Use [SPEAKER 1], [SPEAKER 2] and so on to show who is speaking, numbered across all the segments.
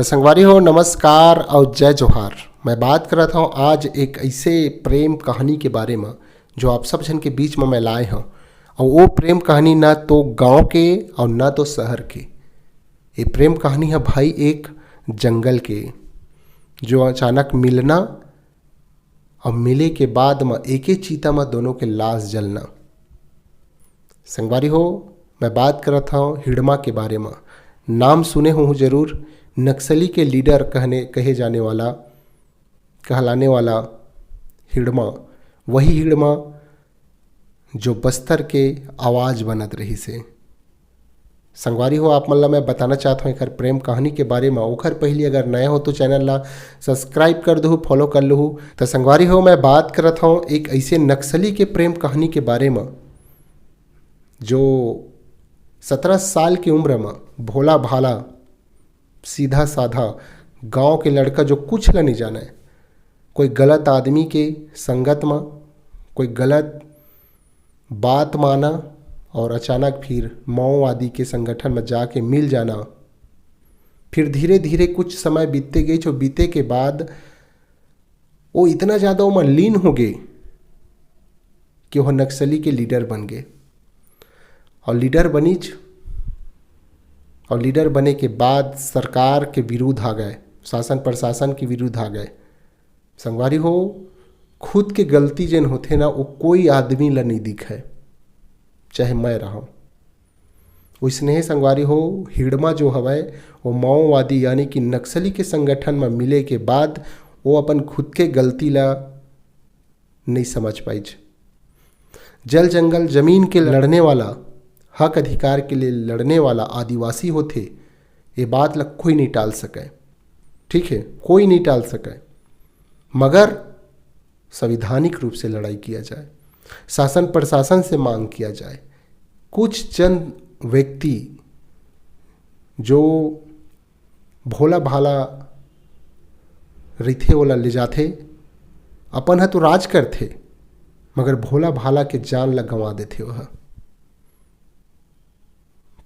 [SPEAKER 1] तो संगवारी हो, नमस्कार और जय जोहार। मैं बात कर रहा हूँ आज एक ऐसे प्रेम कहानी के बारे में जो आप सब जन के बीच में मैं लाए हूँ। और वो प्रेम कहानी ना तो गांव के और ना तो शहर के। ये प्रेम कहानी है भाई एक जंगल के, जो अचानक मिलना और मिले के बाद में एक ही चीता में दोनों के लाश जलना। संगवारी हो, मैं बात कर रहा हूँ हिडमा के बारे में। नाम सुने हो जरूर। नक्सली के लीडर कहे जाने वाला, कहलाने वाला हिडमा, वही हिडमा जो बस्तर के आवाज़ बनत रही से। संगवारी हो, आप मतलब मैं बताना चाहता हूँ एक प्रेम कहानी के बारे में। ओखर पहले अगर नया हो तो चैनल ला सब्सक्राइब कर दो, फॉलो कर लो। तो संगवारी हो, मैं बात करता हूँ एक ऐसे नक्सली के प्रेम कहानी के बारे में जो 17 साल की उम्र में भोला भाला सीधा साधा गांव के लड़का जो कुछ ला नहीं जाना है, कोई गलत आदमी के संगत में कोई गलत बात माना और अचानक फिर माओवादी के संगठन में जाके मिल जाना। फिर धीरे धीरे कुछ समय बीतते गए, जो बीते के बाद वो इतना ज़्यादा वो लीन हो गए कि वह नक्सली के लीडर बन गए। और लीडर बने के बाद सरकार के विरुद्ध आ गए, शासन प्रशासन के विरुद्ध आ गए। संगवारी हो, खुद के गलती जन होते ना वो कोई आदमी ला नहीं दिखे, चाहे मैं रहा। उसने संगवारी हो, हिडमा जो हवै वो माओवादी यानी कि नक्सली के संगठन में मिले के बाद वो अपन खुद के गलती ला नहीं समझ पाई। जल जंगल जमीन के लड़ने वाला, हक अधिकार के लिए लड़ने वाला आदिवासी होते, ये बात ला कोई नहीं टाल सके। ठीक है, कोई नहीं टाल सके, मगर संवैधानिक रूप से लड़ाई किया जाए, शासन प्रशासन से मांग किया जाए। कुछ चंद व्यक्ति जो भोला भाला रिथे वाला ले जाते, अपन है तो राज करते, मगर भोला भाला के जान ला गंवा देते। वह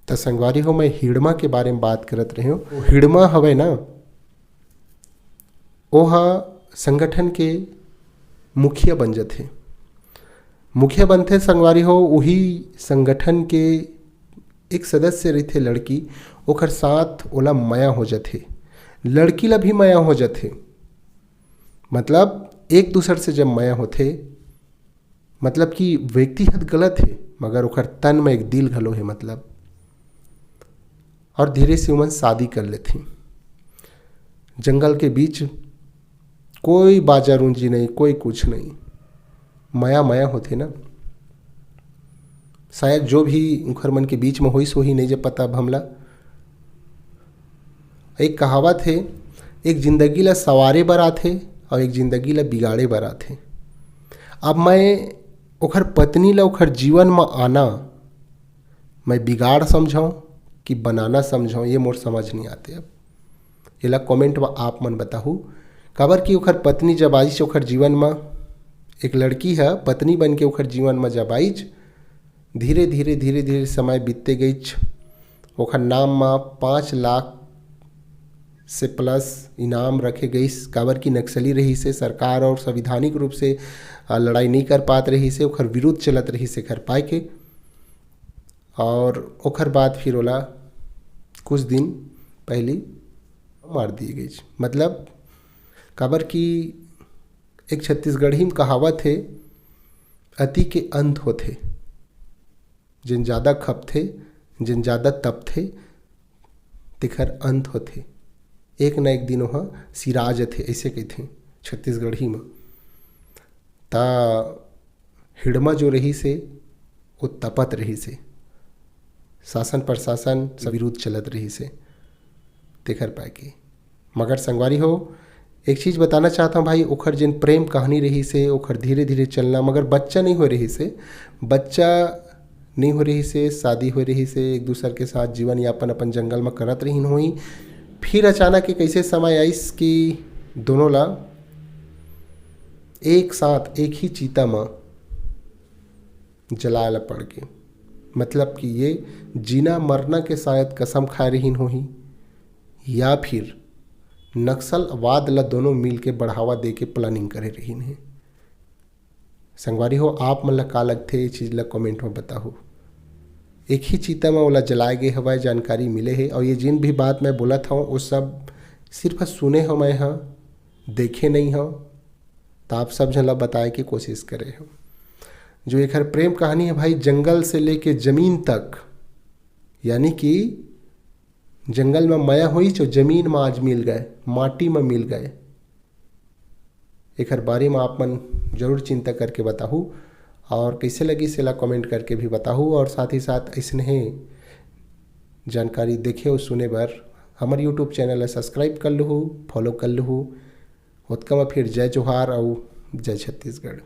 [SPEAKER 1] तो संगवारी हो, मैं हिडमा के बारे में बात करत रही हूँ। हिडमा हवे ना, वह संगठन के मुखिया बन जाते। मुखिया बनते संगवारी हो, वही संगठन के एक सदस्य रहते लड़की, ओकर साथ ओला माया हो जाते, लड़की ला भी माया हो जाते। मतलब एक दूसरे से जब माया होते, मतलब कि व्यक्तिगत गलत है मगर ओकर तन में एक दिल घलो है मतलब। और धीरे से उमन शादी कर लेती। जंगल के बीच कोई बाजा रूंजी नहीं, कोई कुछ नहीं, माया माया होते ना। शायद जो भी उखर मन के बीच में होई सो ही नहीं जब पता अब हमला। एक कहावत है, एक जिंदगी ला सवारे बर आथे और एक जिंदगी ला बिगाड़े बर आथे। अब मैं ओखर पत्नी ला ओखर जीवन में आना मैं बिगाड़ समझाऊं कि बनाना समझाऊं, ये मोर समझ नहीं आते। अब ये ला कमेंट में आप मन बताहू। काबर कि ओखर पत्नी जब आइज ओखर जीवन में, एक लड़की है पत्नी बन के ओखर जीवन में जब आइज, धीरे धीरे समय बीतते गई। ओखर नाम में 5 लाख से प्लस इनाम रखे गई। काबर की नक्सली रही से सरकार और संवैधानिक रूप से लड़ाई नहीं कर पात रही से, ओखर विरुद्ध चलत रही से कर पाए के। और ओखर बाद फिर ओला कुछ दिन पहले मार दी गई। मतलब काबर की एक छत्तीसगढ़ी में कहावत है, अति के अंत होते। जिन ज़्यादा खप थे, जिन ज़्यादा तप थे, तिखर अंत होते। एक न एक दिन वह सिराज थे, ऐसे कहते छत्तीसगढ़ी में। ता हिडमा जो रही से वो तपत रही से, शासन प्रशासन सब विरुद्ध चलत रही से तेखर पाए के। मगर संगवारी हो, एक चीज़ बताना चाहता हूँ भाई, ओखर जिन प्रेम कहानी रही से ओखर धीरे धीरे चलना, मगर बच्चा नहीं हो रही से, शादी हो रही से, एक दूसरे के साथ जीवन यापन अपन जंगल में करत रही हुई। फिर अचानक एक ऐसे समय आइस कि दोनों ला एक साथ एक ही चीता में जलाला पड़ के। मतलब कि ये जीना मरना के शायद कसम खा रही होही, या फिर नक्सलवाद ला दोनों मिल के बढ़ावा दे के प्लानिंग करे रहीन है। संगवारी हो, आप मन ला का लगथे ये चीज़ ला कमेंट में बताओ। एक ही चीता में ओला जलाए गए हवाए जानकारी मिले है, और ये जिन भी बात मैं बोला था वो सब सिर्फ सुने हो, मैं हाँ देखे नहीं हो, तो आप सब जन ला बताए की कोशिश करे हो। जो एक हर प्रेम कहानी है भाई, जंगल से लेके जमीन तक, यानी कि जंगल में माया हुई जो जमीन में आज मिल गए, माटी में मिल गए। एक हर बारे में आप मन जरूर चिंता करके बताहू, और कैसे लगी सेला कमेंट करके भी बताहू। और साथ ही साथ ऐसने जानकारी देखे और सुने बर हमारे यूट्यूब चैनल ला सब्सक्राइब कर लूँ, फॉलो कर लूँ। उतका में फिर जय जोहार और जय छत्तीसगढ़।